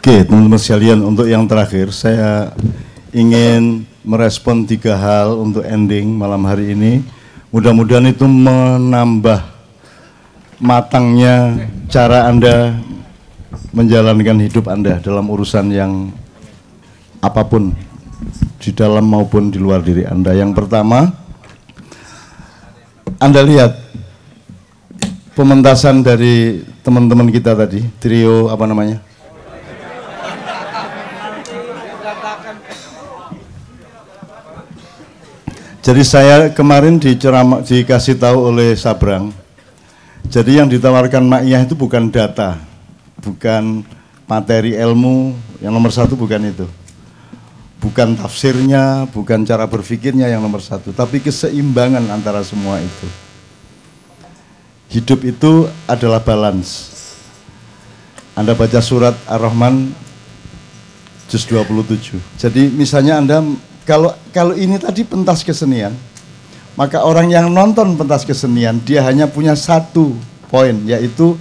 Oke, teman-teman sekalian, untuk yang terakhir saya ingin merespon 3 hal untuk ending malam hari ini. Mudah-mudahan itu menambah matangnya cara Anda menjalankan hidup Anda dalam urusan yang apapun, di dalam maupun di luar diri Anda. Yang pertama, Anda lihat pementasan dari teman-teman kita tadi, trio apa namanya? Jadi saya kemarin dikasih tahu oleh Sabrang, jadi yang ditawarkan Ma'iyah itu bukan data, bukan materi ilmu, yang nomor 1 bukan itu. Bukan tafsirnya, bukan cara berpikirnya yang nomor 1, tapi keseimbangan antara semua itu. Hidup itu adalah balance. Anda baca surat Ar-Rahman, juz 27. Jadi misalnya Anda, kalau ini tadi pentas kesenian, maka orang yang nonton pentas kesenian, dia hanya punya 1 poin, yaitu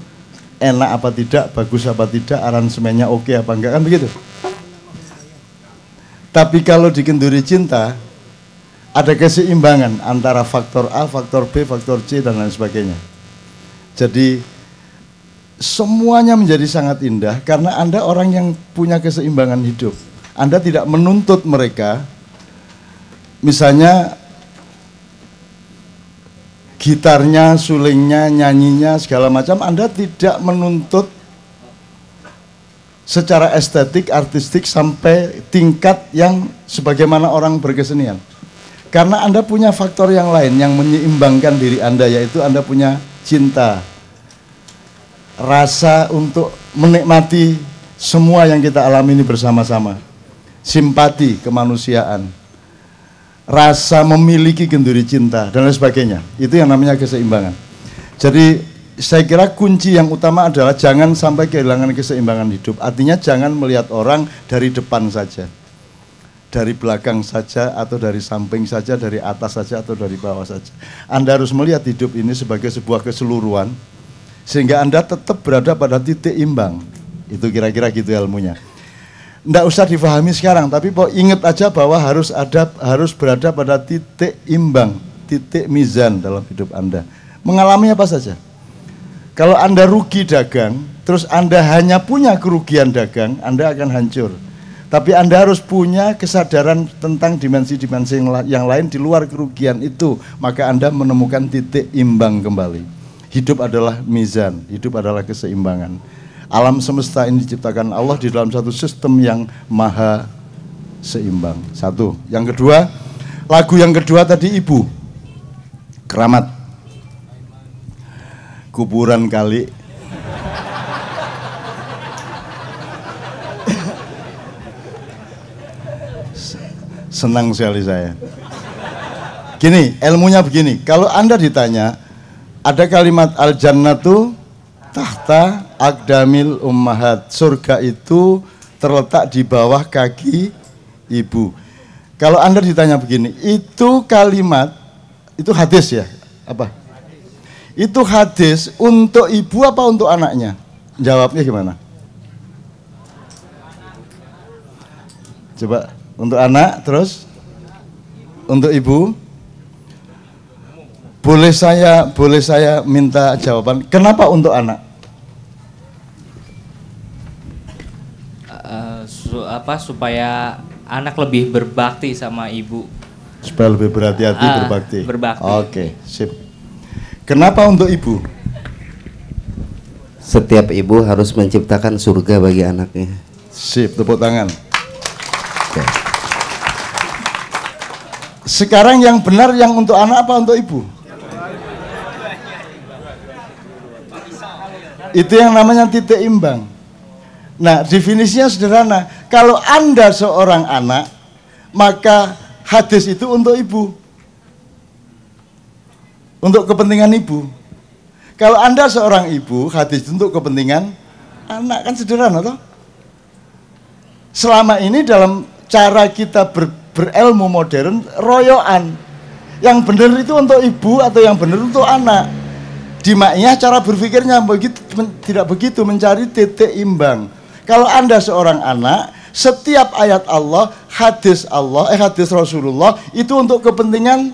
enak apa tidak, bagus apa tidak, aransemennya oke apa enggak, kan begitu. Tapi kalau di Kenduri Cinta, ada keseimbangan antara faktor A, faktor B, faktor C, dan lain sebagainya. Jadi semuanya menjadi sangat indah karena Anda orang yang punya keseimbangan hidup. Anda tidak menuntut mereka. Misalnya gitarnya, sulingnya, nyanyinya, segala macam, Anda tidak menuntut secara estetik, artistik sampai tingkat yang sebagaimana orang berkesenian. Karena Anda punya faktor yang lain yang menyeimbangkan diri Anda, yaitu Anda punya cinta, rasa untuk menikmati semua yang kita alami ini bersama-sama, simpati, kemanusiaan, rasa memiliki kenduri cinta, dan lain sebagainya. Itu yang namanya keseimbangan. Jadi saya kira kunci yang utama adalah jangan sampai kehilangan keseimbangan hidup. Artinya jangan melihat orang dari depan saja, dari belakang saja, atau dari samping saja, dari atas saja, atau dari bawah saja. Anda harus melihat hidup ini sebagai sebuah keseluruhan, sehingga Anda tetap berada pada titik imbang. Itu kira-kira gitu ilmunya. Nggak usah difahami sekarang, tapi ingat aja bahwa harus berada pada titik imbang, titik mizan dalam hidup Anda. Mengalami apa saja. Kalau Anda rugi dagang, terus Anda hanya punya kerugian dagang, Anda akan hancur. Tapi Anda harus punya kesadaran tentang dimensi-dimensi yang lain di luar kerugian itu, maka Anda menemukan titik imbang kembali. Hidup adalah mizan, hidup adalah keseimbangan. Alam semesta ini diciptakan Allah di dalam satu sistem yang maha seimbang. 1. Yang kedua, lagu yang kedua tadi Ibu, Keramat. Kuburan kali. Senang sekali saya. Gini, ilmunya begini, kalau Anda ditanya, ada kalimat al-jannatu tahta aqdamil ummahat, surga itu terletak di bawah kaki ibu. Kalau Anda ditanya begini, itu kalimat, itu hadis ya? Apa? Itu hadis untuk ibu apa untuk anaknya? Jawabnya gimana? Coba, untuk anak, terus untuk ibu. Boleh saya minta jawaban, kenapa untuk anak? Supaya anak lebih berbakti sama ibu. Supaya lebih berhati-hati berbakti. Berbakti. Oke, sip. Kenapa untuk ibu? Setiap ibu harus menciptakan surga bagi anaknya. Sip, tepuk tangan. Oke. Sekarang yang benar yang untuk anak apa untuk ibu? Itu yang namanya titik imbang. Nah, definisinya sederhana. Kalau Anda seorang anak, maka hadis itu untuk ibu, untuk kepentingan ibu. Kalau Anda seorang ibu, hadis itu untuk kepentingan anak. Kan sederhana toh? Selama ini dalam cara kita berilmu modern, royoan. Yang benar itu untuk ibu atau yang benar untuk anak. Di Ma'iyah cara berpikirnya tidak begitu, mencari titik imbang. Kalau Anda seorang anak, setiap ayat Allah, hadis Rasulullah itu untuk kepentingan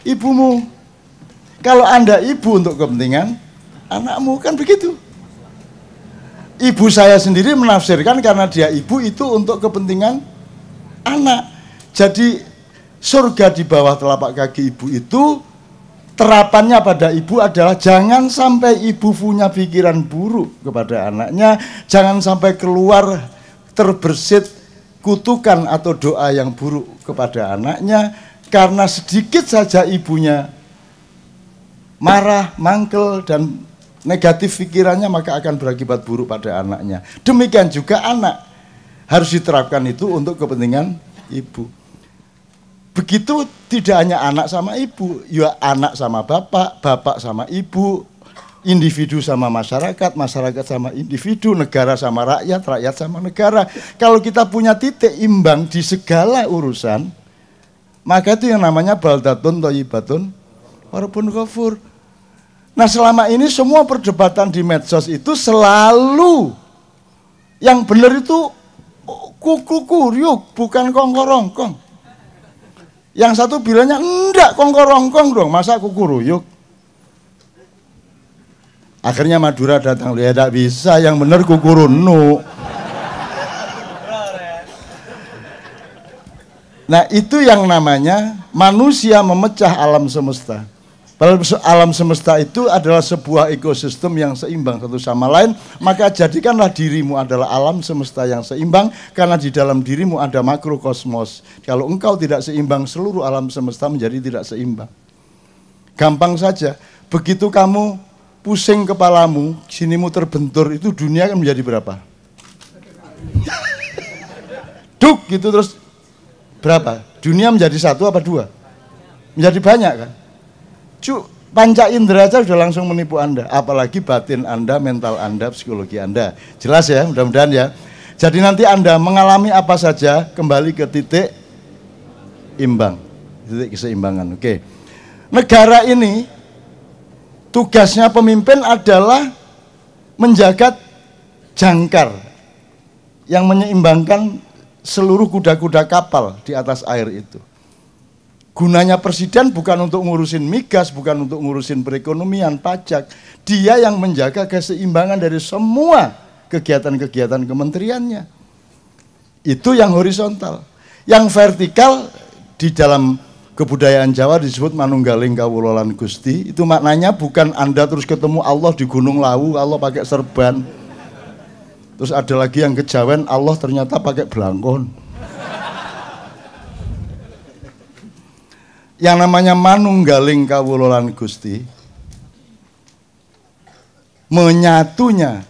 ibumu. Kalau Anda ibu untuk kepentingan anakmu, kan begitu. Ibu saya sendiri menafsirkan karena dia ibu itu untuk kepentingan anak. Jadi surga di bawah telapak kaki ibu itu terapannya pada ibu adalah jangan sampai ibu punya pikiran buruk kepada anaknya, jangan sampai keluar terbersit kutukan atau doa yang buruk kepada anaknya, karena sedikit saja ibunya marah, mangkel, dan negatif pikirannya maka akan berakibat buruk pada anaknya. Demikian juga anak harus diterapkan itu untuk kepentingan ibu. Begitu tidak hanya anak sama ibu, ya anak sama bapak, bapak sama ibu, individu sama masyarakat, masyarakat sama individu, negara sama rakyat, rakyat sama negara. Kalau kita punya titik imbang di segala urusan, maka itu yang namanya baldatun thayyibatun warabbun ghafur. Nah, selama ini semua perdebatan di medsos itu selalu yang benar itu kuku-kuryuk, bukan kongkorongkong. Yang satu bilangnya, enggak kongkorongkong dong, masa kukuruyuk. Akhirnya Madura datang, ya tidak bisa, yang benar kukurunu. Nah, itu yang namanya manusia memecah alam semesta. Padahal alam semesta itu adalah sebuah ekosistem yang seimbang satu sama lain, maka jadikanlah dirimu adalah alam semesta yang seimbang, karena di dalam dirimu ada makrokosmos. Kalau engkau tidak seimbang, seluruh alam semesta menjadi tidak seimbang. Gampang saja, begitu kamu pusing kepalamu, sinimu terbentur, itu dunia kan menjadi berapa? Duk gitu terus berapa? Dunia menjadi satu apa dua? Menjadi banyak kan? Panca indera aja sudah langsung menipu Anda, apalagi batin Anda, mental Anda, psikologi Anda. Jelas ya, mudah-mudahan ya. Jadi nanti Anda mengalami apa saja, kembali ke titik imbang, titik keseimbangan. Oke. Negara ini tugasnya pemimpin adalah menjaga jangkar yang menyeimbangkan seluruh kuda-kuda kapal di atas air itu. Gunanya presiden bukan untuk ngurusin migas, bukan untuk ngurusin perekonomian, pajak. Dia yang menjaga keseimbangan dari semua kegiatan-kegiatan kementeriannya. Itu yang horizontal. Yang vertikal di dalam kebudayaan Jawa disebut manunggaling kawula lan Gusti. Itu maknanya bukan Anda terus ketemu Allah di Gunung Lawu, Allah pakai serban. Terus ada lagi yang kejawen, Allah ternyata pakai belangkon. Yang namanya manunggaling kawula lan Gusti, menyatunya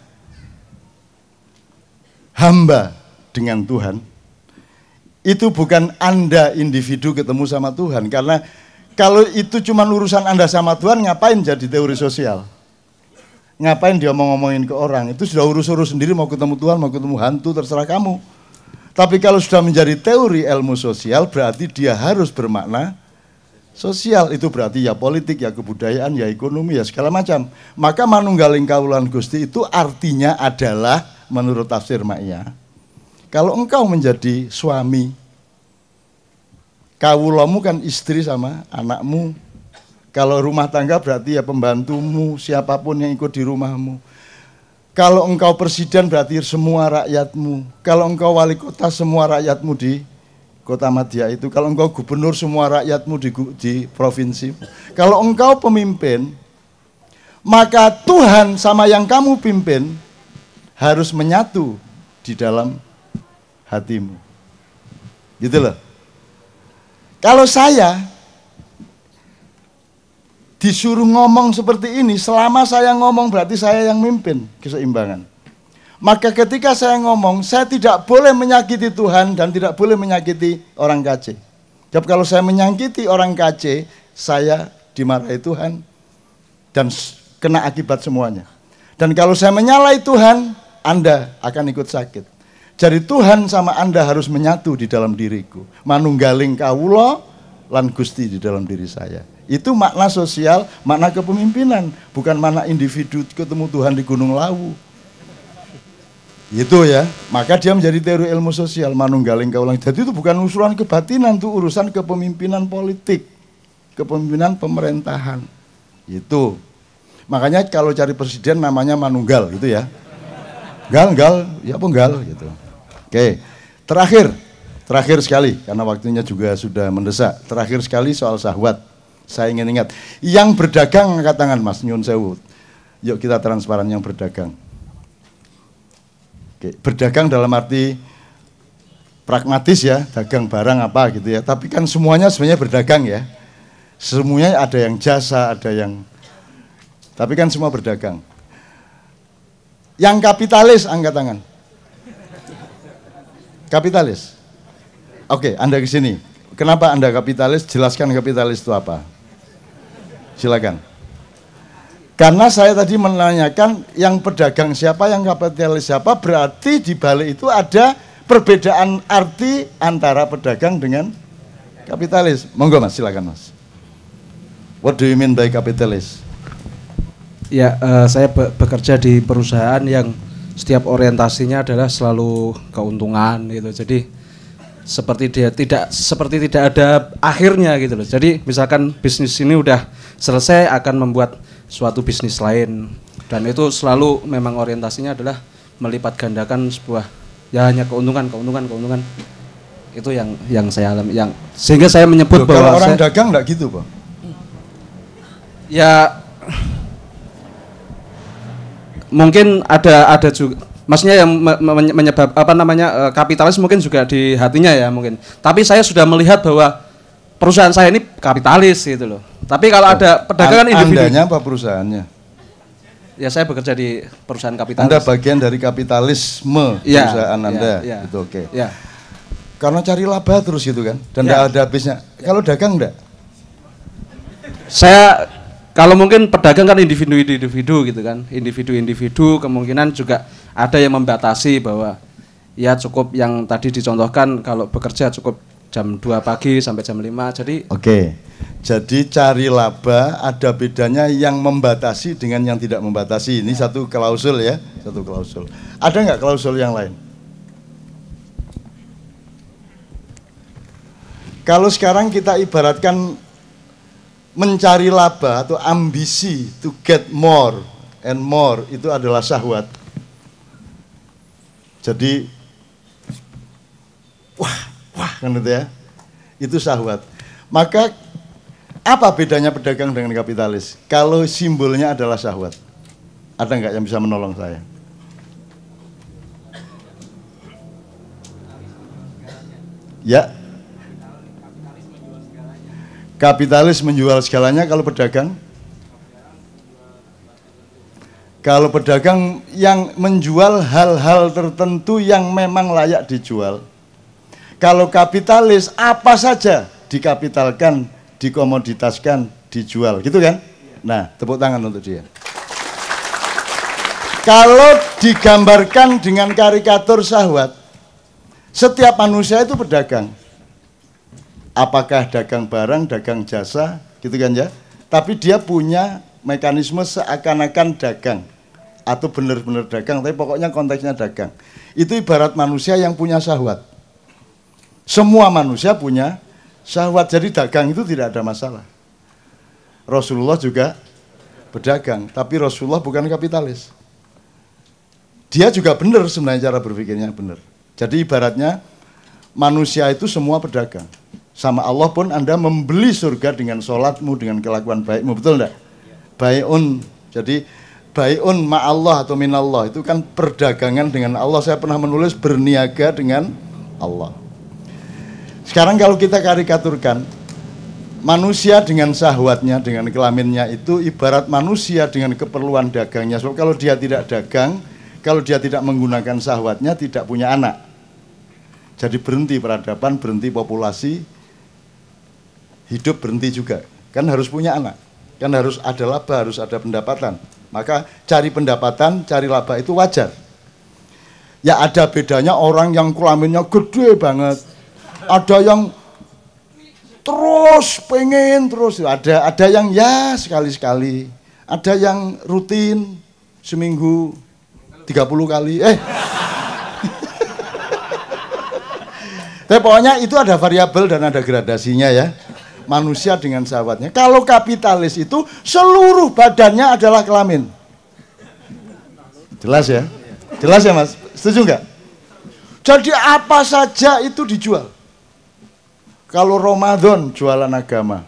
hamba dengan Tuhan, itu bukan Anda individu ketemu sama Tuhan. Karena kalau itu cuma urusan Anda sama Tuhan, ngapain jadi teori sosial? Ngapain dia mau ngomongin ke orang? Itu sudah urus-urus sendiri, mau ketemu Tuhan, mau ketemu hantu, terserah kamu. Tapi kalau sudah menjadi teori ilmu sosial, berarti dia harus bermakna sosial. Itu berarti ya politik, ya kebudayaan, ya ekonomi, ya segala macam. Maka manunggaling kawula lan Gusti itu artinya adalah menurut tafsir Ma'iyah, kalau engkau menjadi suami, kawulamu kan istri sama anakmu. Kalau rumah tangga berarti ya pembantumu, siapapun yang ikut di rumahmu. Kalau engkau presiden berarti semua rakyatmu. Kalau engkau wali kota, semua rakyatmu di Kota Madya itu. Kalau engkau gubernur, semua rakyatmu di provinsi. Kalau engkau pemimpin, maka Tuhan sama yang kamu pimpin harus menyatu di dalam hatimu. Gitu loh. Kalau saya disuruh ngomong seperti ini, selama saya ngomong berarti saya yang mimpin keseimbangan. Maka ketika saya ngomong, saya tidak boleh menyakiti Tuhan dan tidak boleh menyakiti orang KC. Jadi kalau saya menyakiti orang KC, saya dimarahi Tuhan dan kena akibat semuanya. Dan kalau saya menyalahi Tuhan, Anda akan ikut sakit. Jadi Tuhan sama Anda harus menyatu di dalam diriku. Manunggaling kawula lan Gusti di dalam diri saya. Itu makna sosial, makna kepemimpinan, bukan makna individu ketemu Tuhan di Gunung Lawu. Itu ya, maka dia menjadi teori ilmu sosial manunggaling kaulang. Jadi itu bukan usulan kebatinan, itu urusan kepemimpinan politik, kepemimpinan pemerintahan. Itu. Makanya kalau cari presiden namanya manunggal gitu ya. Gal, ya penggal gitu. Oke. Terakhir sekali karena waktunya juga sudah mendesak. Terakhir sekali soal syahwat. Saya ingin ingat, yang berdagang angkat tangan Mas nyun sewu. Yuk kita transparan yang berdagang. Oke, berdagang dalam arti pragmatis ya, dagang barang apa gitu ya. Tapi kan semuanya sebenarnya berdagang ya. Semuanya ada yang jasa, ada yang... Tapi kan semua berdagang. Yang kapitalis angkat tangan. Kapitalis. Oke, Anda ke sini. Kenapa Anda kapitalis? Jelaskan kapitalis itu apa. Silakan. Karena saya tadi menanyakan yang pedagang siapa, yang kapitalis siapa, berarti di balik itu ada perbedaan arti antara pedagang dengan kapitalis. Monggo Mas, silakan Mas. What do you mean by kapitalis? Ya, saya bekerja di perusahaan yang setiap orientasinya adalah selalu keuntungan gitu. Jadi seperti tidak ada akhirnya gitu loh. Jadi misalkan bisnis ini udah selesai akan membuat suatu bisnis lain, dan itu selalu memang orientasinya adalah melipat gandakan sebuah ya hanya keuntungan. Itu yang saya alami, yang sehingga saya menyebut bahwa kalau orang dagang enggak gitu, Pak. Ya mungkin ada juga, maksudnya yang menyebab kapitalis mungkin juga di hatinya ya mungkin. Tapi saya sudah melihat bahwa perusahaan saya ini kapitalis gitu loh. Tapi kalau ada pedagang individu. Andanya apa perusahaannya? Ya saya bekerja di perusahaan kapitalis. Anda bagian dari kapitalisme perusahaan Anda, itu oke. Ya. Karena cari laba terus gitu kan, dan tidak ada habisnya. Kalau dagang enggak? Saya kalau mungkin pedagang kan individu gitu kan, individu kemungkinan juga ada yang membatasi bahwa ya cukup yang tadi dicontohkan kalau bekerja cukup jam 2 pagi sampai jam 5, jadi jadi cari laba ada bedanya yang membatasi dengan yang tidak membatasi. Ini satu klausul ya, satu klausul. Ada nggak klausul yang lain? Kalau sekarang kita ibaratkan mencari laba atau ambisi to get more and more itu adalah syahwat. Jadi wah kan itu ya. Itu syahwat. Maka apa bedanya pedagang dengan kapitalis? Kalau simbolnya adalah syahwat. Ada nggak yang bisa menolong saya? Ya. Kapitalis menjual segalanya, kalau pedagang? Kalau pedagang yang menjual hal-hal tertentu yang memang layak dijual. Kalau kapitalis apa saja dikapitalkan, dikomoditaskan, dijual, gitu kan? Nah, tepuk tangan untuk dia. Kalau digambarkan dengan karikatur syahwat, setiap manusia itu pedagang. Apakah dagang barang, dagang jasa, gitu kan ya? Tapi dia punya mekanisme seakan-akan dagang atau benar-benar dagang, tapi pokoknya konteksnya dagang. Itu ibarat manusia yang punya syahwat. Semua manusia punya syahwat, jadi dagang itu tidak ada masalah. Rasulullah juga berdagang, tapi Rasulullah bukan kapitalis. Dia juga benar sebenarnya cara berpikirnya benar. Jadi ibaratnya manusia itu semua pedagang. Sama Allah pun Anda membeli surga dengan sholatmu, dengan kelakuan baikmu, betul enggak? Bai'un, jadi bai'un ma'allah atau minallah, itu kan perdagangan dengan Allah. Saya pernah menulis berniaga dengan Allah. Sekarang kalau kita karikaturkan, manusia dengan syahwatnya, dengan kelaminnya itu ibarat manusia dengan keperluan dagangnya. Sebab kalau dia tidak dagang, kalau dia tidak menggunakan syahwatnya, tidak punya anak. Jadi berhenti peradaban, berhenti populasi, hidup berhenti juga. Kan harus punya anak, kan harus ada laba, harus ada pendapatan. Maka cari pendapatan, cari laba itu wajar. Ya ada bedanya orang yang kelaminnya gede banget, ada yang terus pengen terus, ada yang ya sekali-sekali, ada yang rutin seminggu 30 kali. Tapi pokoknya itu ada variabel dan ada gradasinya ya. Manusia dengan syahwatnya. Kalau kapitalis itu seluruh badannya adalah kelamin. Jelas ya? Jelas ya Mas? Setuju nggak? Jadi apa saja itu dijual. Kalau Ramadan jualan agama.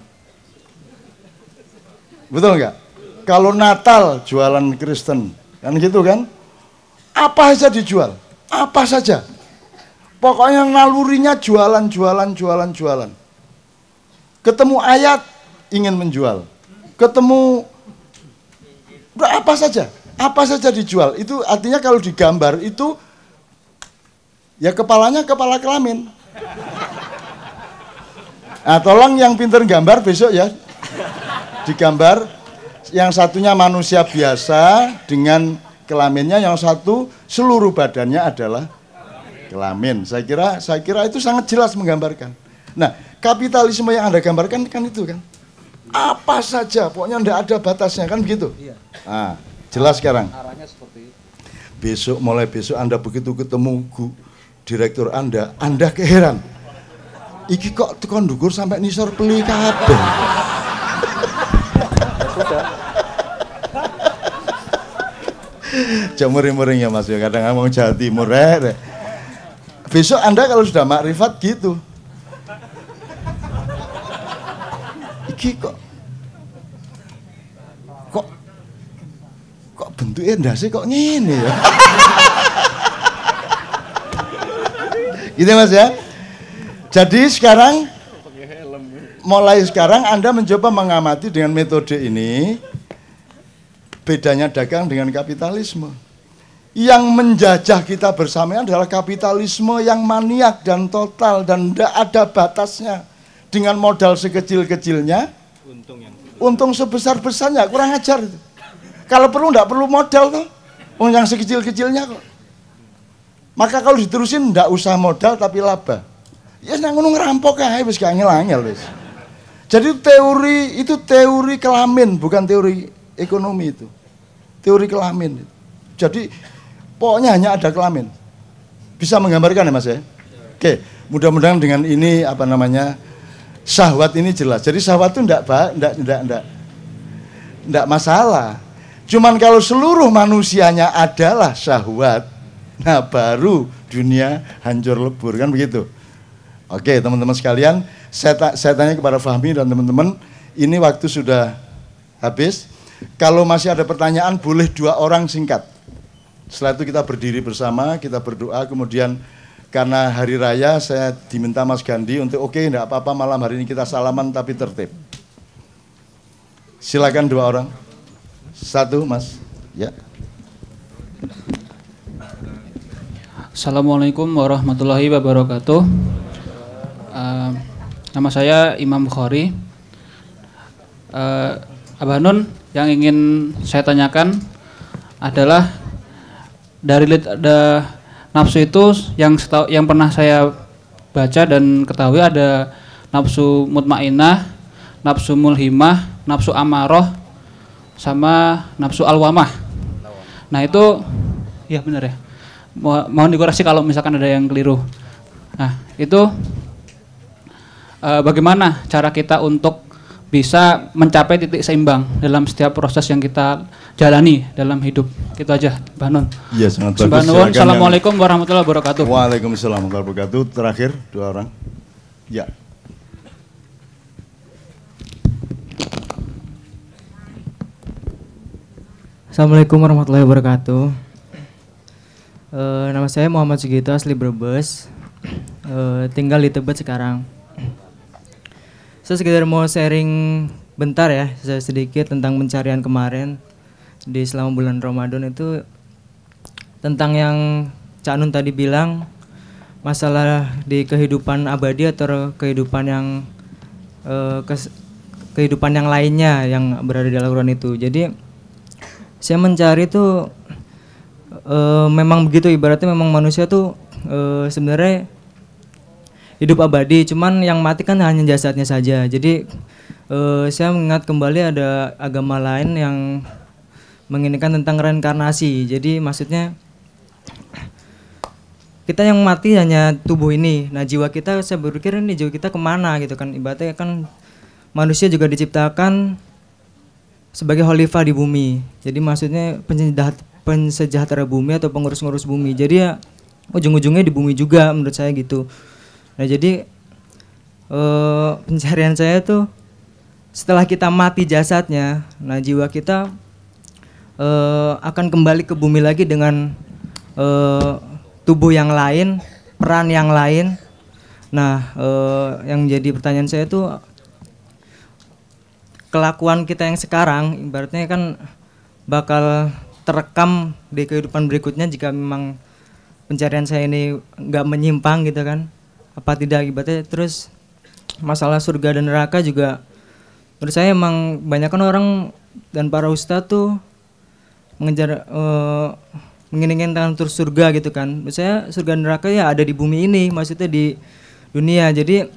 Betul nggak? Kalau Natal jualan Kristen. Kan gitu kan? Apa saja dijual. Apa saja. Pokoknya nalurinya jualan. Ketemu ayat ingin menjual. Ketemu apa saja dijual. Itu artinya kalau digambar itu ya kepalanya kepala kelamin. Nah, tolong yang pinter gambar besok ya digambar yang satunya manusia biasa dengan kelaminnya, yang satu seluruh badannya adalah kelamin. Saya kira itu sangat jelas menggambarkan. Nah, kapitalisme yang Anda gambarkan kan itu kan. Apa saja, pokoknya tidak ada batasnya kan begitu. Iya. Nah, jelas sekarang. Arahnya seperti itu. Mulai besok Anda begitu ketemu direktur Anda keheran. Iki kok tekan ndukur sampai nisor peli kabeh. Sudah. Jamuring-muring ya Mas ya, kadang ngomong Jawa Timur rek. Besok Anda kalau sudah makrifat gitu. Iki kok bentuknya ndase kok ngene ya. Gitu Mas ya. Jadi sekarang mulai sekarang Anda mencoba mengamati dengan metode ini bedanya dagang dengan kapitalisme. Yang menjajah kita bersama adalah kapitalisme yang maniak dan total dan tidak ada batasnya. Dengan modal sekecil-kecilnya, untung sebesar-besarnya, kurang ajar itu. Kalau perlu tidak perlu modal tuh, yang sekecil-kecilnya kok. Maka kalau diterusin tidak usah modal tapi laba. Ya nang ngono ngerampok ae wis gak angel-angel wis. Jadi teori kelamin, bukan teori ekonomi itu. Teori kelamin. Jadi pokoknya hanya ada kelamin. Bisa menggambarkan ya Mas ya? Oke, mudah-mudahan dengan ini syahwat ini jelas. Jadi syahwat itu enggak masalah. Cuman kalau seluruh manusianya adalah syahwat, nah baru dunia hancur lebur kan begitu. Oke, teman-teman sekalian, saya tanya kepada Fahmi dan teman-teman, ini waktu sudah habis. Kalau masih ada pertanyaan boleh 2 orang singkat. Setelah itu kita berdiri bersama, kita berdoa, kemudian karena hari raya saya diminta Mas Gandhi untuk enggak apa-apa malam hari ini kita salaman tapi tertib. Silakan 2 orang. 1 Mas. Ya. Assalamualaikum warahmatullahi wabarakatuh. Nama saya Imam Bukhari. Abah Nun, yang ingin saya tanyakan adalah dari nafsu itu yang pernah saya baca dan ketahui ada nafsu mutmainnah, nafsu mulhimah, nafsu amarah, sama nafsu alwamah. Nah itu, ya benar ya. Mohon dikoreksi kalau misalkan ada yang keliru. Nah itu bagaimana cara kita untuk bisa mencapai titik seimbang dalam setiap proses yang kita jalani dalam hidup. Itu aja, Mbah Nun. Iya, sangat bagus. Assalamualaikum warahmatullahi wabarakatuh. Waalaikumsalam warahmatullahi wabarakatuh. Terakhir 2 orang. Ya. Assalamualaikum warahmatullahi wabarakatuh. Nama saya Muhammad Sugito, asli Brebes. Tinggal di Tebet sekarang. Saya sekedar mau sharing bentar ya, sedikit tentang pencarian kemarin di selama bulan Ramadan itu, tentang yang Cak Nun tadi bilang masalah di kehidupan abadi atau kehidupan yang lainnya yang berada di Al-Quran itu. Jadi saya mencari tuh memang begitu, ibaratnya memang manusia tuh sebenarnya hidup abadi, cuman yang mati kan hanya jasadnya saja. Jadi saya mengingat kembali ada agama lain yang menginginkan tentang reinkarnasi. Jadi maksudnya kita yang mati hanya tubuh ini. Nah jiwa kita, saya berpikir ini jiwa kita kemana gitu kan. Ibaratnya kan manusia juga diciptakan sebagai khalifah di bumi. Jadi maksudnya pensejahtera bumi atau pengurus-ngurus bumi. Jadi ya ujung-ujungnya di bumi juga menurut saya gitu. Nah jadi pencarian saya tuh setelah kita mati jasadnya, nah jiwa kita akan kembali ke bumi lagi dengan tubuh yang lain, peran yang lain. Nah, yang jadi pertanyaan saya itu kelakuan kita yang sekarang, ibaratnya kan bakal terekam di kehidupan berikutnya jika memang pencarian saya ini nggak menyimpang gitu kan, apa tidak ibaratnya. Terus masalah surga dan neraka juga, menurut saya emang banyakkan orang dan para ustadz tuh mengejar menginginkan terus surga gitu kan. Misalnya surga neraka ya ada di bumi ini, maksudnya di dunia. Jadi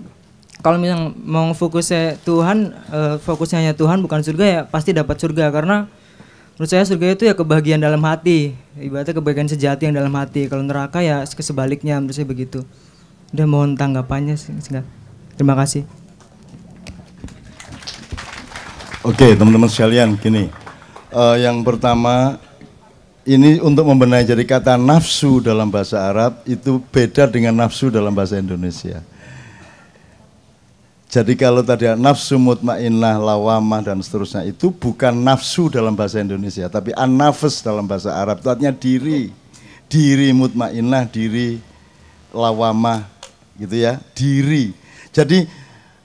kalau misalnya mau fokusnya Tuhan, fokusnya hanya Tuhan bukan surga, ya pasti dapat surga. Karena menurut saya surga itu ya kebahagiaan dalam hati, ibaratnya kebahagiaan sejati yang dalam hati. Kalau neraka ya kesebaliknya, menurut saya begitu. Udah, mohon tanggapannya singkat. Terima kasih. Oke, teman-teman sekalian, gini. Yang pertama, ini untuk membenahi, jadi kata nafsu dalam bahasa Arab itu beda dengan nafsu dalam bahasa Indonesia. Jadi kalau tadi nafsu mutmainnah, lawamah dan seterusnya itu bukan nafsu dalam bahasa Indonesia, tapi an-nafs dalam bahasa Arab itu artinya diri. Diri mutmainnah, diri lawamah gitu ya, diri. Jadi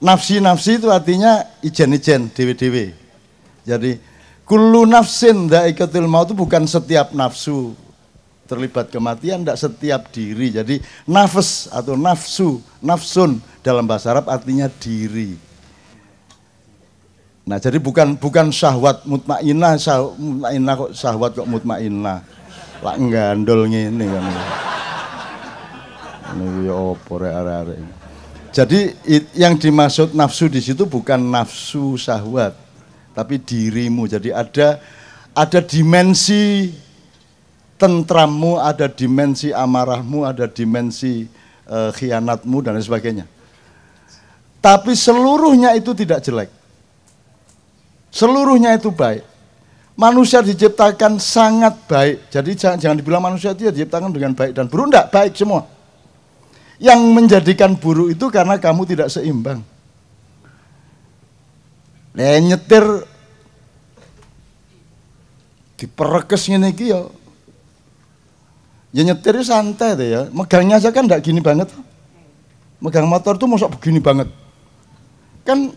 nafsi-nafsi itu artinya ijen-ijen, dewe-dewe. Jadi kullu nafsin dha'iqatul maut itu bukan setiap nafsu terlibat kematian, tidak setiap diri. Jadi nafs atau nafsu, nafsun dalam bahasa Arab artinya diri. Nah, jadi bukan syahwat mutmainnah, mutmainnah kok syahwat kok mutmainnah. Lah nggandol ngene kan. Ini ya opo arek-arek. Jadi yang dimaksud nafsu di situ bukan nafsu syahwat, tapi dirimu. Jadi ada dimensi tentrammu, ada dimensi amarahmu, ada dimensi khianatmu dan lain sebagainya. Tapi seluruhnya itu tidak jelek. Seluruhnya itu baik. Manusia diciptakan sangat baik. Jadi jangan dibilang manusia itu ya diciptakan dengan baik dan buruk, enggak, baik semua. Yang menjadikan buruk itu karena kamu tidak seimbang. Nyetir diperekes ngene iki ya. Ya nyetir santai deh ya. Megangnya aja kan enggak gini banget. Megang motor tuh mosok begini banget. Kan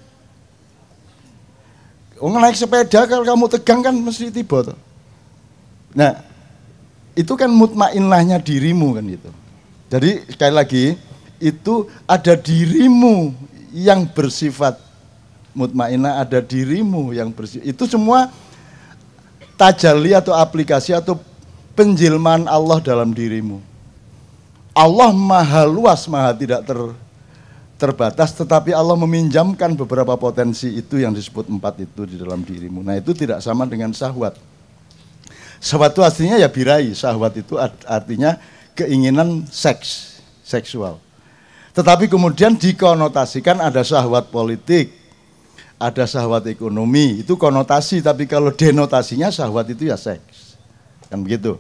naik sepeda kalau kamu tegang kan mesti tiba tuh. Nah, itu kan mutmainnahnya dirimu kan gitu. Jadi sekali lagi itu ada dirimu yang bersifat mutmainnah, ada dirimu yang bersifat. Itu semua tajalli atau aplikasi atau penjilmaan Allah dalam dirimu. Allah maha luas, maha tidak terbatas, tetapi Allah meminjamkan beberapa potensi itu yang disebut 4 itu di dalam dirimu. Nah, itu tidak sama dengan syahwat. Syahwat itu artinya ya birahi, syahwat itu artinya keinginan seksual. Tetapi kemudian dikonotasikan ada syahwat politik, ada syahwat ekonomi, itu konotasi, tapi kalau denotasinya syahwat itu ya seks. Kan begitu.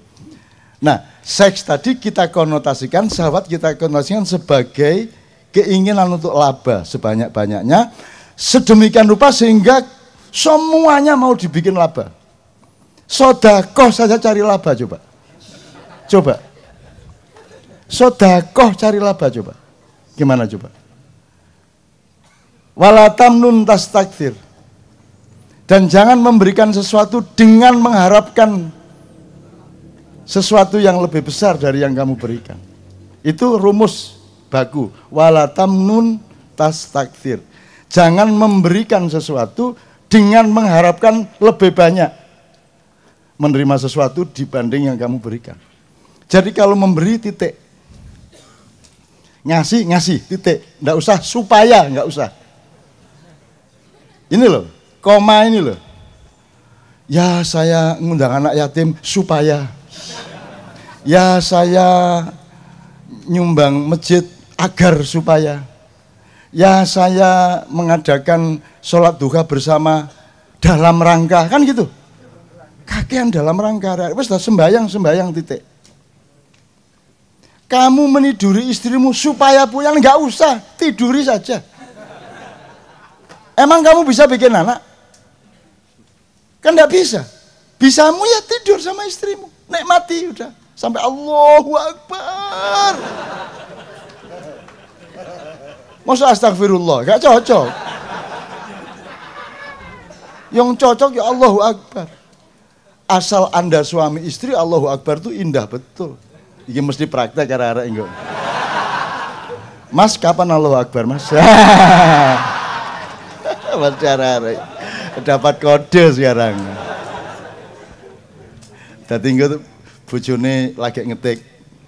Nah, seks tadi kita konotasikan, syahwat kita konotasikan sebagai keinginan untuk laba sebanyak-banyaknya, sedemikian rupa sehingga semuanya mau dibikin laba. Sodakoh saja cari laba coba. Coba. Sodakoh cari laba coba. Gimana coba? Walatamnun tastakthir. Dan jangan memberikan sesuatu dengan mengharapkan sesuatu yang lebih besar dari yang kamu berikan. Itu rumus baku. Walatamnun tastakthir. Jangan memberikan sesuatu dengan mengharapkan lebih banyak menerima sesuatu dibanding yang kamu berikan. Jadi kalau memberi titik. Ngasih titik, enggak usah supaya, enggak usah. Ini loh, koma ini loh. Ya saya ngundang anak yatim supaya. Ya saya nyumbang masjid agar supaya ya saya mengadakan sholat duha bersama dalam rangka, kan gitu. Kakean dalam rangka, wes sembayang titik. Kamu meniduri istrimu supaya puyang, nggak usah, tiduri saja. Emang kamu bisa bikin anak? Kan nggak bisa. Bisamu ya tidur sama istrimu, nikmati udah sampai Allahu Akbar. Masa astagfirullah, gak cocok. Yang cocok ya Allahu Akbar. Asal Anda suami istri, Allahu Akbar itu indah betul. Ini mesti praktek arah-arah enggak. Mas, kapan Allahu Akbar, Mas? Mas arah-arah. Dapat kode sekarang. Dadi engko bojone lagi ngetik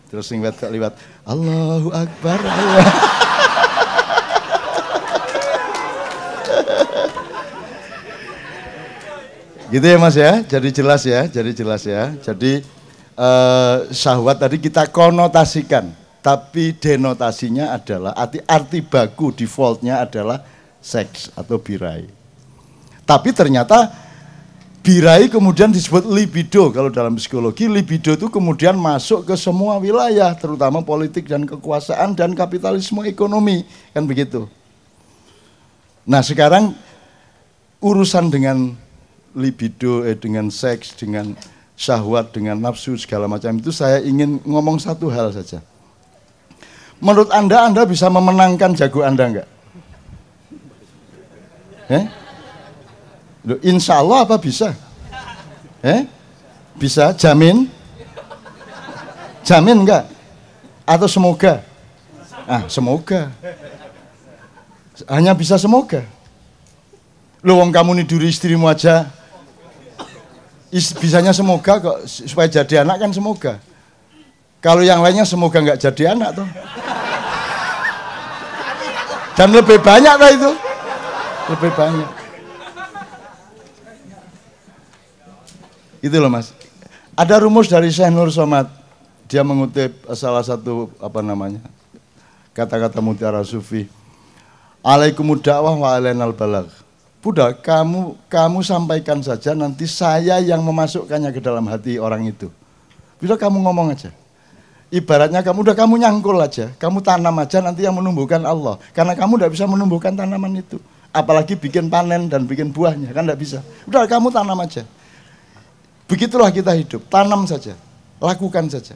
terus sing wedok liwat Allahu Akbar. Gitu ya Mas ya, jadi jelas ya. Jadi syahwat tadi kita konotasikan, tapi denotasinya adalah arti baku defaultnya adalah seks atau birahi. Tapi ternyata birahi kemudian disebut libido. Kalau dalam psikologi, libido itu kemudian masuk ke semua wilayah, terutama politik dan kekuasaan dan kapitalisme ekonomi, kan begitu. Nah sekarang urusan dengan libido, dengan seks, dengan syahwat, dengan nafsu segala macam itu saya ingin ngomong satu hal saja. Menurut Anda bisa memenangkan jago Anda enggak? Insya Allah apa bisa? Bisa? Jamin? Jamin enggak? Atau semoga? Semoga. Hanya bisa semoga. Loh, wong kamu niduri istrimu aja bisanya semoga kok, supaya jadi anak kan semoga. Kalau yang lainnya semoga nggak jadi anak tuh. Dan lebih banyak lah itu. Lebih banyak. Itu loh Mas. Ada rumus dari Syekh Nur Somad. Dia mengutip salah satu kata-kata mutiara sufi. Alaikumud da'wah wa alainal balagh. Buddha, kamu sampaikan saja, nanti saya yang memasukkannya ke dalam hati orang itu. Bisa kamu ngomong aja. Ibaratnya kamu nyangkul aja, kamu tanam aja, nanti yang menumbuhkan Allah. Karena kamu tidak bisa menumbuhkan tanaman itu. Apalagi bikin panen dan bikin buahnya, kan tidak bisa. Udah kamu tanam aja. Begitulah kita hidup, tanam saja, lakukan saja.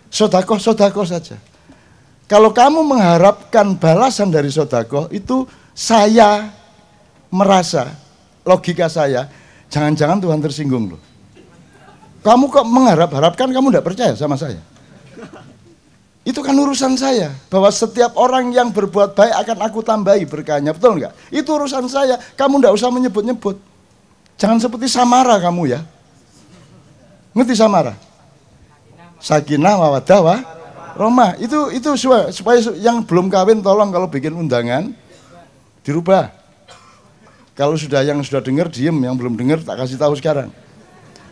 Sodakoh saja. Kalau kamu mengharapkan balasan dari sodakoh, itu saya merasa, logika saya, jangan-jangan Tuhan tersinggung loh. Kamu kok mengharapkan, kamu tidak percaya sama saya. Itu kan urusan saya, bahwa setiap orang yang berbuat baik akan aku tambahi berkahnya, betul enggak? Itu urusan saya, kamu tidak usah menyebut-nyebut. Jangan seperti Samara kamu ya. Ngerti Samara? Sakinah, mawaddah, warahmah. Itu supaya yang belum kawin tolong kalau bikin undangan dirubah. Kalau yang sudah dengar diem, yang belum dengar tak kasih tahu sekarang.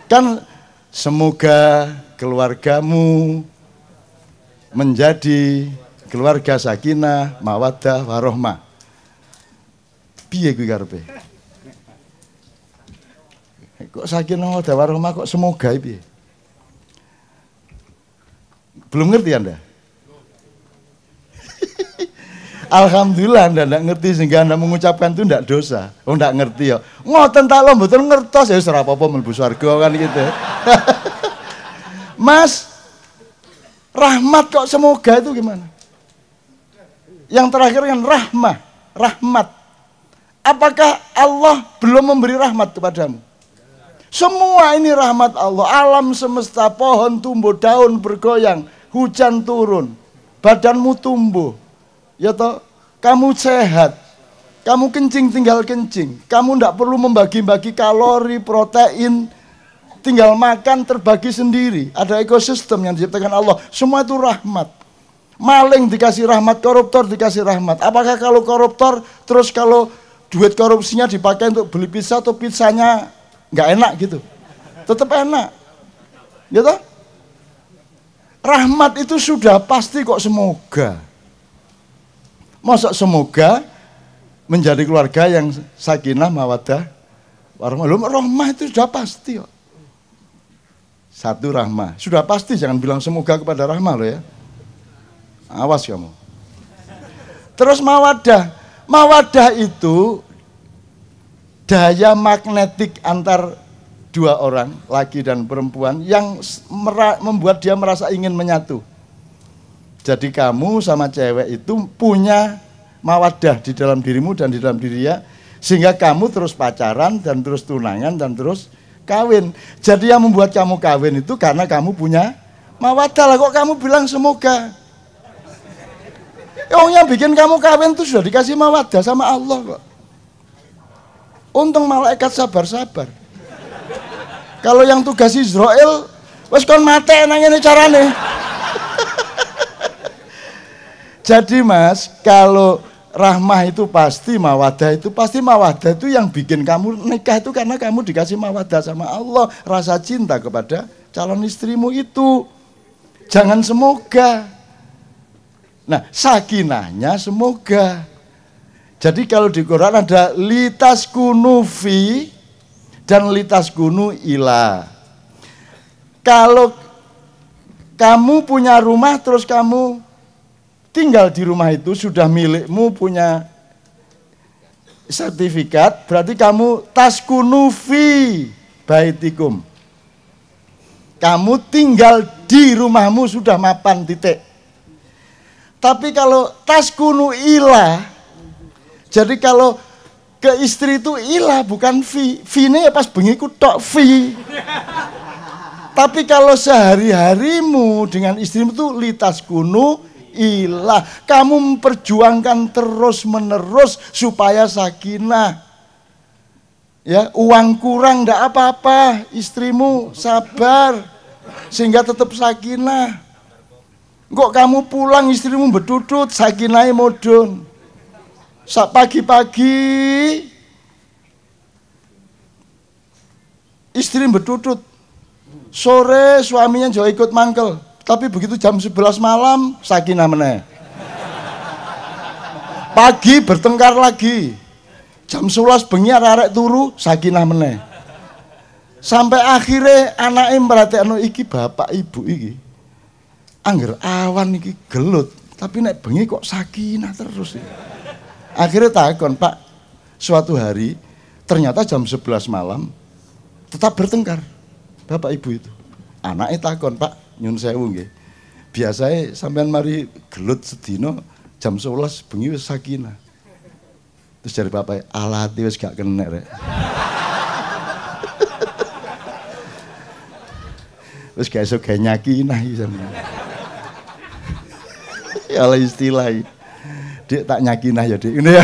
Kan semoga keluargamu menjadi keluarga sakinah, mawaddah, warahmah. Piye kuwi karepe? Kok sakinah, mawaddah, warahmah kok semoga piye? Belum ngerti Anda? Alhamdulillah Anda tidak ngerti sehingga Anda mengucapkan itu tidak dosa. Oh tidak ngerti ya. Ngoten tak lo mboten ngertos ya ora apa-apa mlebu swarga kan gitu. Mas, rahmat kok semoga itu gimana? Yang terakhir kan rahmat. Apakah Allah belum memberi rahmat kepadamu? Semua ini rahmat Allah. Alam semesta, pohon tumbuh, daun bergoyang, hujan turun, badanmu tumbuh. Ya toh, kamu sehat, kamu kencing tinggal kencing, kamu tidak perlu membagi-bagi kalori, protein, tinggal makan terbagi sendiri. Ada ekosistem yang diciptakan Allah, semua itu rahmat. Maling dikasih rahmat, koruptor dikasih rahmat. Apakah kalau koruptor, terus kalau duit korupsinya dipakai untuk beli pizza atau pizzanya nggak enak gitu? Tetap enak, ya toh? Rahmat itu sudah pasti kok, semoga. Masa semoga menjadi keluarga yang sakinah, mawaddah, warahmah. Rahmah itu sudah pasti kok. Satu rahmah, sudah pasti, jangan bilang semoga kepada rahmah loh ya. Awas kamu. Terus mawaddah. Mawaddah itu daya magnetik antar dua orang, laki dan perempuan, yang membuat dia merasa ingin menyatu. Jadi kamu sama cewek itu punya mawaddah di dalam dirimu dan di dalam diri dia, sehingga kamu terus pacaran dan terus tunangan dan terus kawin. Jadi yang membuat kamu kawin itu karena kamu punya mawaddah. Lah kok kamu bilang semoga? Yang bikin kamu kawin itu sudah dikasih mawaddah sama Allah kok. Untung malaikat sabar-sabar. Kalau yang tugas Israel, wes kon mate nang ngene carane. Jadi Mas, kalau rahmah itu pasti, mawaddah itu pasti. Mawaddah itu yang bikin kamu nikah itu karena kamu dikasih mawaddah sama Allah, rasa cinta kepada calon istrimu itu. Jangan semoga. Nah, sakinahnya semoga. Jadi kalau di Quran ada litaskunu fi dan litaskunu ila. Kalau kamu punya rumah terus kamu tinggal di rumah itu, sudah milikmu, punya sertifikat, berarti kamu taskunu fi baitikum. Kamu tinggal di rumahmu, sudah mapan, titik. Tapi kalau taskunu ila, jadi kalau ke istri itu ilah, bukan fi. Fi-ne ya pas bengi ku tok fi. Tapi kalau sehari-harimu dengan istrimu itu litaskunu ilah. Kamu memperjuangkan terus-menerus supaya sakinah. Ya, uang kurang ndak apa-apa, istrimu sabar sehingga tetap sakinah. Kok kamu pulang istrimu bedudut, sakinahnya modon. Pagi-pagi istri bedudut, sore suaminya juga ikut mangkel, tapi begitu jam 11 malam sakinah meneh. Pagi bertengkar lagi, jam 11 bengi arek turu sakinah meneh. Sampai akhirnya anaknya merhatiin, iki bapak ibu iki angger awan iki gelut, tapi nek bengi kok sakinah terus iki. Akhirnya takon, Pak, suatu hari ternyata jam 11 malam tetap bertengkar bapak ibu itu. Anaknya takon, Pak, nyun sewu nggih, biasanya sampean mari gelut sedino jam 11 bengi wis sakinah. Terus dari bapak, alati wis gak kena rek. Wis gak iso gawe nyakinah iki sampean. Ya lah istilah iki. Dik tak nyakinah ya dik, ini ya.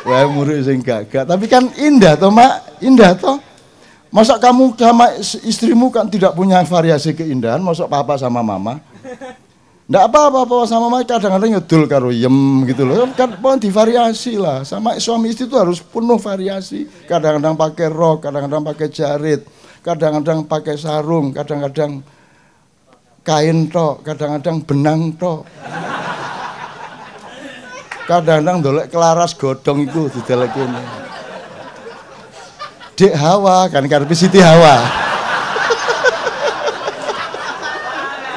Wah murid sing gagak, tapi kan indah toh mak, indah toh. Masa kamu sama istrimu kan tidak punya variasi keindahan, masa papa sama mama? Nggak apa-apa, papa sama mama kadang-kadang ngedul karo yem gitu loh. Kan pohon divariasi lah, sama suami istri itu harus penuh variasi. Kadang-kadang pakai rok, kadang-kadang pakai jarit, kadang-kadang pakai sarung, kadang-kadang kain tok, kadang-kadang benang tok. Kadang-kadang dolek kelaras godong itu didelek kene. Dek Hawa kan karepe Siti Hawa.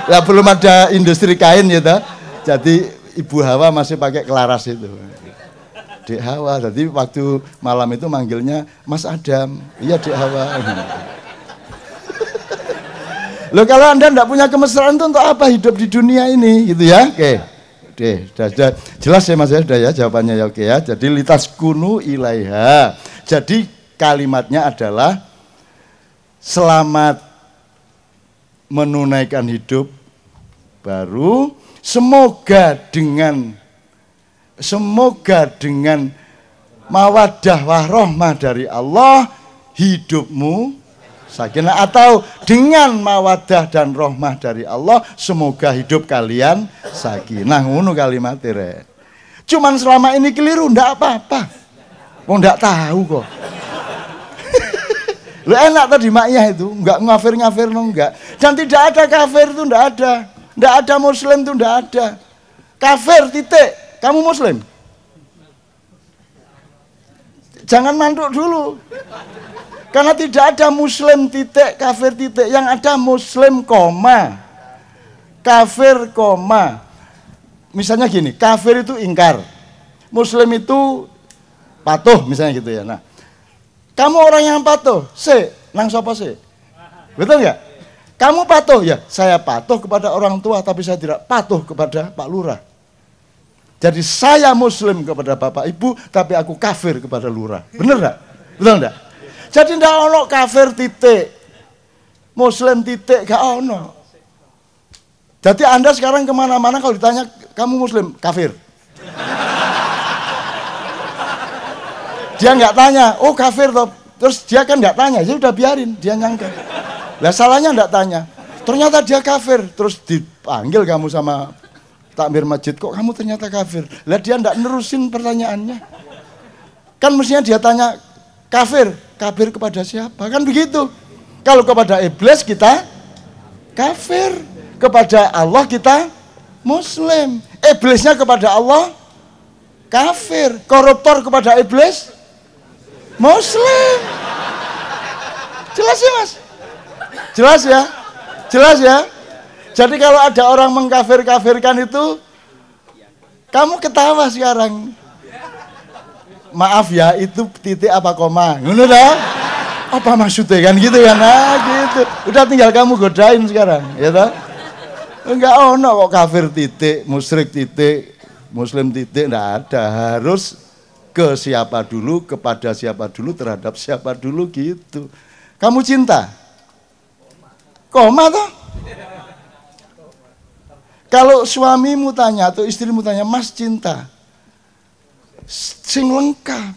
Lah belum ada industri kain ya toh. Jadi Ibu Hawa masih pakai kelaras itu. Dek Hawa, jadi waktu malam itu manggilnya Mas Adam. Iya Dek Hawa. Loh kalau Anda tidak punya kemesraan itu untuk apa hidup di dunia ini gitu ya? Oke. Sudah jelas ya Mas ya, sudah ya jawabannya ya, oke ya. Jadi litaskunu ilaiha. Jadi kalimatnya adalah selamat menunaikan hidup baru, semoga dengan mawaddah warahmah dari Allah hidupmu sakinah, atau dengan mawaddah dan rahmah dari Allah semoga hidup kalian sakinah. Ngono kalimatnya rek. Cuman selama ini keliru ndak apa-apa. Wong ndak tahu kok. Lu enak tadi maknya itu, enggak ngafir no enggak. Dan tidak ada kafir itu enggak ada. Enggak ada muslim itu enggak ada. Kafir titik. Kamu muslim? Jangan manduk dulu. Karena tidak ada muslim titik, kafir titik. Yang ada muslim koma. Kafir koma. Misalnya gini, kafir itu ingkar. Muslim itu patuh misalnya gitu ya. Nah, kamu orang yang patuh, nang sapa betul nggak? Kamu patuh ya, saya patuh kepada orang tua, tapi saya tidak patuh kepada Pak Lurah. Jadi saya muslim kepada Bapak Ibu, tapi aku kafir kepada Lurah. Bener nggak? Betul nggak? Jadi ndak ono kafir titik, muslim titik, gak ono. Jadi Anda sekarang kemana-mana kalau ditanya kamu muslim, kafir. Dia nggak tanya, oh kafir toh. Terus dia kan nggak tanya, ya udah biarin, dia nyangka. Lah salahnya nggak tanya. Ternyata dia kafir, terus dipanggil kamu sama takmir masjid, kok kamu ternyata kafir. Lah dia nggak nerusin pertanyaannya. Kan mestinya dia tanya, kafir kepada siapa? Kan begitu. Kalau kepada iblis kita kafir, kepada Allah kita muslim. Iblisnya kepada Allah kafir, koruptor kepada iblis muslim. Jelas ya Mas? Jelas ya? Jelas ya? Jadi kalau ada orang mengkafir-kafirkan itu, kamu ketawa sekarang. Maaf ya, itu titik apa koma? Ngono dah? Apa maksudnya kan gitu ya? Nah gitu. Udah tinggal kamu godain sekarang, ya toh? Enggak ono kok kafir titik, musyrik titik, muslim titik, enggak ada. Harus ke siapa dulu, kepada siapa dulu, terhadap siapa dulu gitu. Kamu cinta? Koma toh? Kalau suamimu tanya atau istrimu tanya, Mas cinta? Sing lengkap.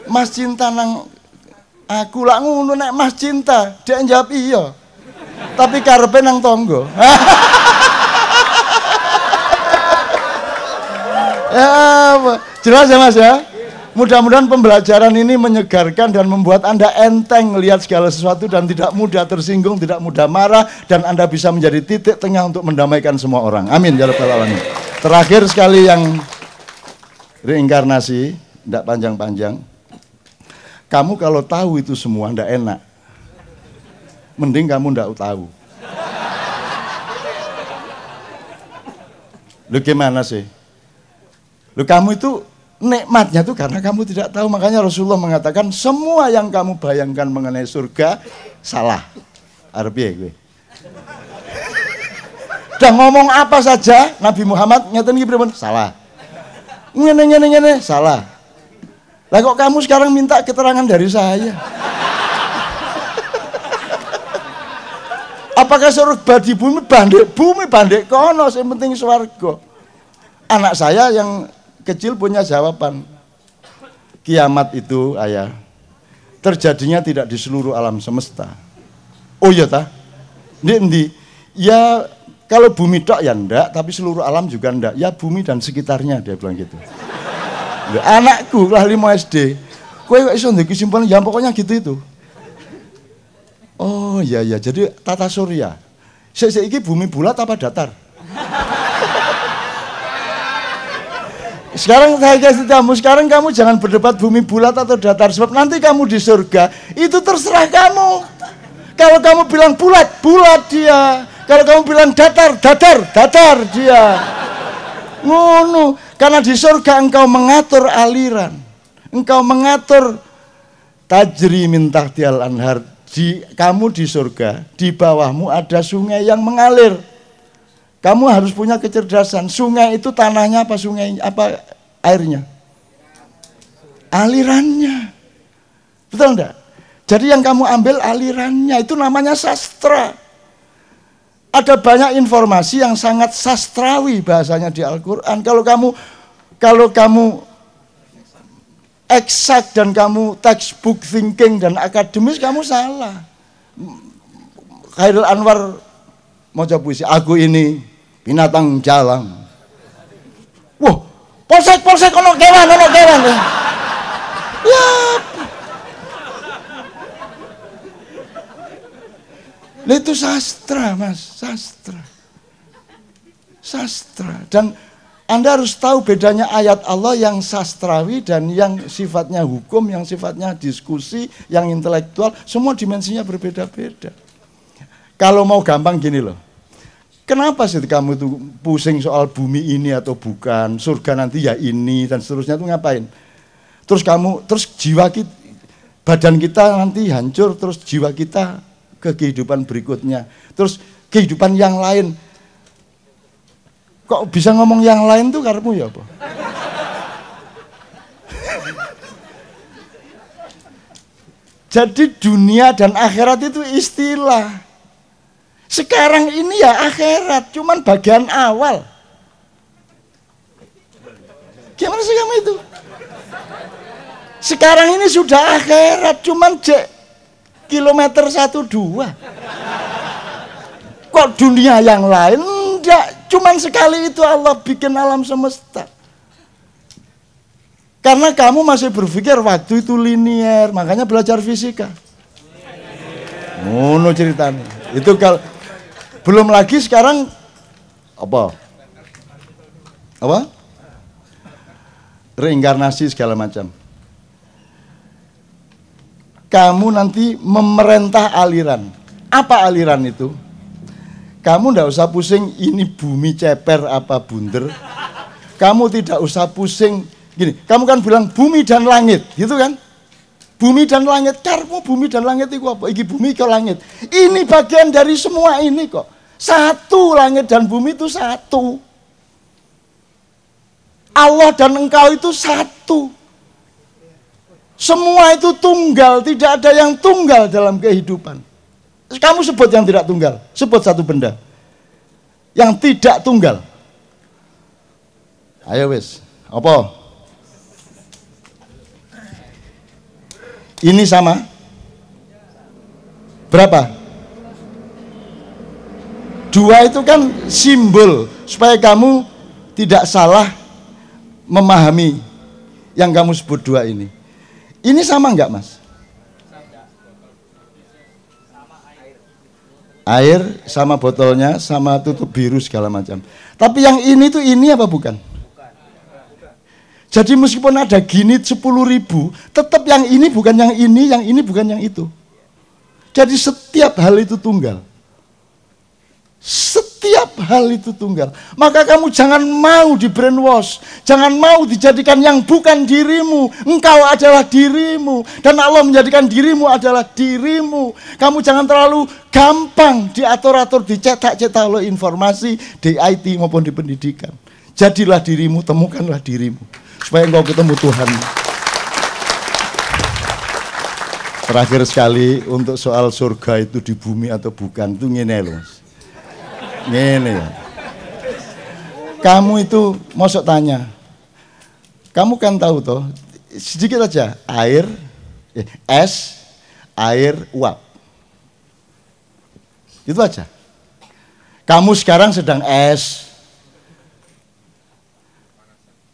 Mas cinta nang aku lak ngono nek Mas cinta, dia jawab iya. Tapi karepe nang tonggo. Ya, jelas ya Mas ya? Mudah-mudahan pembelajaran ini menyegarkan dan membuat Anda enteng melihat segala sesuatu dan tidak mudah tersinggung, tidak mudah marah, dan Anda bisa menjadi titik tengah untuk mendamaikan semua orang. Amin ya rabbal alamin. Terakhir sekali yang reinkarnasi, tidak panjang-panjang. Kamu kalau tahu itu semua tidak enak. Mending kamu tidak tahu. Lu gimana sih? Lu kamu itu nikmatnya tuh karena kamu tidak tahu. Makanya Rasulullah mengatakan semua yang kamu bayangkan mengenai surga salah. Arabia gue. Udah ngomong apa saja Nabi Muhammad ngeten iki pripun? Salah. Ngene salah. Lah kok kamu sekarang minta keterangan dari saya? Apakah surga di bumi bandek kono, yang penting swarga. Anak saya yang kecil punya jawaban. Kiamat itu ayah terjadinya tidak di seluruh alam semesta. Oh iya tah? Ndi? Ya kalau bumi tok ya ndak, tapi seluruh alam juga ndak. Ya bumi dan sekitarnya, dia bilang gitu. Anakku kelas 5 SD. Kowe kok iso ndek kesimpulan ya pokoknya gitu itu. Oh iya, jadi tata surya. Saiki bumi bulat apa datar? Sekarang saya kasih tahu, sekarang kamu jangan berdebat bumi bulat atau datar, sebab nanti kamu di surga itu terserah kamu. Kalau kamu bilang bulat dia. Kalau kamu bilang datar dia. Ngono, karena di surga engkau mengatur aliran, engkau mengatur tajri min tahtial anhar. Kamu di surga, di bawahmu ada sungai yang mengalir. Kamu harus punya kecerdasan. Sungai itu tanahnya apa apa airnya? Alirannya. Betul enggak? Jadi yang kamu ambil alirannya, itu namanya sastra. Ada banyak informasi yang sangat sastrawi bahasanya di Al-Qur'an. Kalau kamu eksak dan kamu textbook thinking dan akademis, kamu salah. Khairul Anwar mau puisi, aku ini binatang jalang. Wah, polsek ono kewan. Ya. Itu sastra, Mas, sastra. Sastra. Dan Anda harus tahu bedanya ayat Allah yang sastrawi dan yang sifatnya hukum, yang sifatnya diskusi, yang intelektual, semua dimensinya berbeda-beda. Kalau mau gampang gini loh. Kenapa sih kamu tuh pusing soal bumi ini atau bukan, surga nanti ya ini dan seterusnya itu ngapain? Terus jiwa kita, badan kita nanti hancur, terus jiwa kita ke kehidupan berikutnya. Terus kehidupan yang lain. Kok bisa ngomong yang lain tuh karepmu ya apa? Jadi dunia dan akhirat itu istilah. Sekarang ini ya akhirat, cuman bagian awal. Gimana sih kamu itu? Sekarang ini sudah akhirat, cuman kilometer 1-2. Kok dunia yang lain enggak? Cuman sekali itu Allah bikin alam semesta. Karena kamu masih berpikir waktu itu linier, makanya belajar fisika. Ngono ceritanya. Itu kalau belum lagi sekarang apa? Reinkarnasi segala macam. Kamu nanti memerintah aliran. Apa aliran itu? Kamu tidak usah pusing ini bumi ceper apa bunder. Kamu tidak usah pusing gini. Kamu kan bilang bumi dan langit, gitu kan? Bumi dan langit, karmu bumi dan langit itu apa? Iki bumi ke langit. Ini bagian dari semua ini kok. Satu, langit dan bumi itu satu. Allah dan engkau itu satu. Semua itu tunggal, tidak ada yang tunggal dalam kehidupan. Kamu sebut yang tidak tunggal, sebut satu benda yang tidak tunggal. Ayo wis, apa? Ini sama? Berapa? 2 itu kan simbol supaya kamu tidak salah memahami yang kamu sebut 2 ini. Ini sama enggak, Mas? Air sama botolnya, sama tutup biru segala macam. Tapi yang ini tuh ini apa bukan? Jadi meskipun ada gini 10.000, tetap yang ini bukan yang ini bukan yang itu. Jadi setiap hal itu tunggal. Setiap hal itu tunggal. Maka kamu jangan mau di brainwash, jangan mau dijadikan yang bukan dirimu. Engkau adalah dirimu dan Allah menjadikan dirimu adalah dirimu. Kamu jangan terlalu gampang diatur-atur, dicetak-cetak oleh informasi di IT maupun di pendidikan. Jadilah dirimu, temukanlah dirimu supaya engkau ketemu Tuhan. Terakhir sekali untuk soal surga itu di bumi atau bukan itu ngene loh, Mas. Ngene ya. Kamu itu mosok tanya. Kamu kan tahu toh, sedikit aja air, es, air, uap. Itu aja. Kamu sekarang sedang es.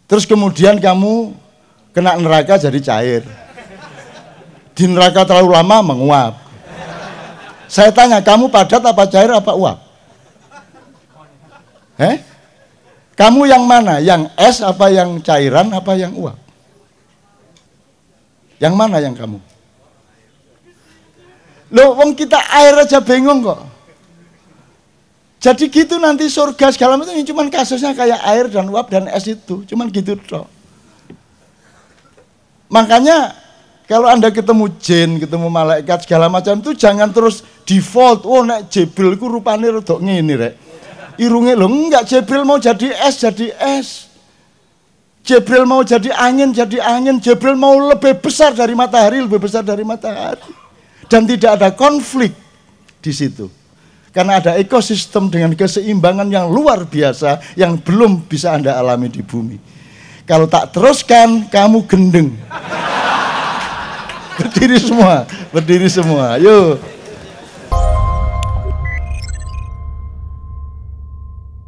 Terus kemudian kamu kena neraka jadi cair. Di neraka terlalu lama menguap. Saya tanya, kamu padat apa cair apa uap? Kamu yang mana? Yang es apa yang cairan apa yang uap? Yang mana yang kamu? Loh, wong kita air aja bingung kok. Jadi gitu nanti surga segala macam ini cuman kasusnya kayak air dan uap dan es itu, cuman gitu toh. Makanya kalau Anda ketemu jin, ketemu malaikat segala macam itu jangan terus default. Oh nek Jibril ku rupane rodok ngene rek. Irunge lho enggak, Jibril mau jadi es. Jibril mau jadi angin, Jibril mau lebih besar dari matahari, lebih besar dari matahari. Dan tidak ada konflik di situ. Karena ada ekosistem dengan keseimbangan yang luar biasa yang belum bisa Anda alami di bumi. Kalau tak teruskan, kamu gendeng. Berdiri semua. Yuk.